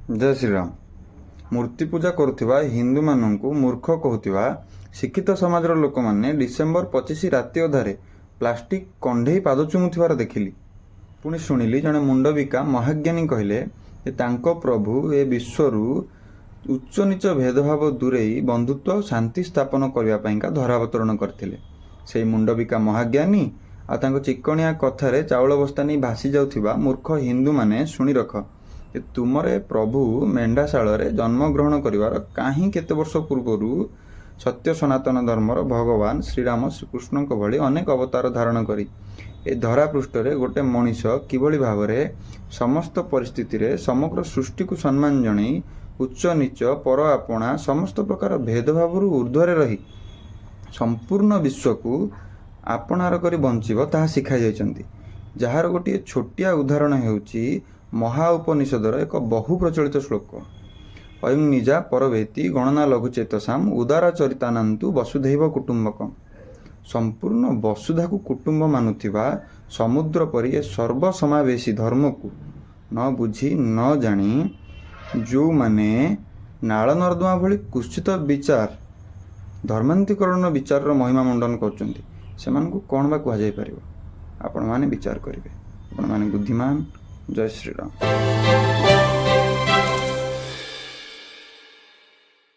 ଜୟ ଶ୍ରୀରାମ। ମୂର୍ତ୍ତି ପୂଜା କରୁଥିବା ହିନ୍ଦୁମାନଙ୍କୁ ମୂର୍ଖ କହୁଥିବା ଶିକ୍ଷିତ ସମାଜର ଲୋକମାନେ ଡିସେମ୍ବର 25 ରାତି ଅଧାରେ ପ୍ଲାଷ୍ଟିକ କଣ୍ଢେଇ ପାଦ ଚୁମୁଥିବାର ଦେଖିଲି। ପୁଣି ଶୁଣିଲି ଜଣେ ମୁଣ୍ଡବିକା ମହାଜ୍ଞାନୀ କହିଲେ ଯେ ତାଙ୍କ ପ୍ରଭୁ ଏ ବିଶ୍ୱରୁ ଉଚ୍ଚ ନିଚ ଭେଦଭାବ ଦୂରେଇ ବନ୍ଧୁତ୍ୱ ଆଉ ଶାନ୍ତି ସ୍ଥାପନ କରିବା ପାଇଁକା ଧରାବତରଣ କରିଥିଲେ। ସେଇ ମୁଣ୍ଡବିକା ମହାଜ୍ଞାନୀ ଆଉ ତାଙ୍କ ଚିକଣିଆ କଥାରେ ଚାଉଳ ବସ୍ତା ନେଇ ଭାସି ଯାଉଥିବା ମୂର୍ଖ ହିନ୍ଦୁମାନେ ଶୁଣି ରଖ ଯେ ତୁମର ଏ ପ୍ରଭୁ ମେଣ୍ଢାଶାଳରେ ଜନ୍ମଗ୍ରହଣ କରିବାର କାହିଁ କେତେ ବର୍ଷ ପୂର୍ବରୁ ସତ୍ୟ ସନାତନ ଧର୍ମର ଭଗବାନ ଶ୍ରୀରାମ ଶ୍ରୀକୃଷ୍ଣଙ୍କ ଭଳି ଅନେକ ଅବତାର ଧାରଣ କରି ଏ ଧରା ପୃଷ୍ଠରେ ଗୋଟେ ମଣିଷ କିଭଳି ଭାବରେ ସମସ୍ତ ପରିସ୍ଥିତିରେ ସମଗ୍ର ସୃଷ୍ଟିକୁ ସମ୍ମାନ ଜଣାଇ ଉଚ୍ଚ ନିଚ ପର ଆପଣା ସମସ୍ତ ପ୍ରକାର ଭେଦଭାବରୁ ଉର୍ଦ୍ଧ୍ୱରେ ରହି ସମ୍ପୂର୍ଣ୍ଣ ବିଶ୍ୱକୁ ଆପଣାର କରି ବଞ୍ଚିବ ତାହା ଶିଖାଇ ଯାଇଛନ୍ତି। ଯାହାର ଗୋଟିଏ ଛୋଟିଆ ଉଦାହରଣ ହେଉଛି ମହା ଉପନିଷଦର ଏକ ବହୁ ପ୍ରଚଳିତ ଶ୍ଲୋକ, ଅୟଂ ନିଜା ପରବେତି ଗଣନା ଲଘୁଚେତସାମ ଉଦାରଚରିତାନାନ୍ତୁ ବସୁଧୈବ କୁଟୁମ୍ବକମ୍। ସମ୍ପୂର୍ଣ୍ଣ ବସୁଧାକୁ କୁଟୁମ୍ବ ମାନୁଥିବା ସମୁଦ୍ର ପରି ଏ ସର୍ବସମାବେଶୀ ଧର୍ମକୁ ନ ବୁଝି ନ ଜାଣି ଯେଉଁମାନେ ନାଳ ନର୍ଦ୍ଦମା ଭଳି କୁତ୍ସିତ ବିଚାର ଧର୍ମାନ୍ତୀକରଣ ବିଚାରର ମହିମା ମଣ୍ଡନ କରୁଛନ୍ତି ସେମାନଙ୍କୁ କ'ଣ ବା କୁହାଯାଇପାରିବ? ଆପଣମାନେ ବିଚାର କରିବେ। ଆପଣମାନେ ବୁଦ୍ଧିମାନ। ଜୟ ଶ୍ରୀରାମ।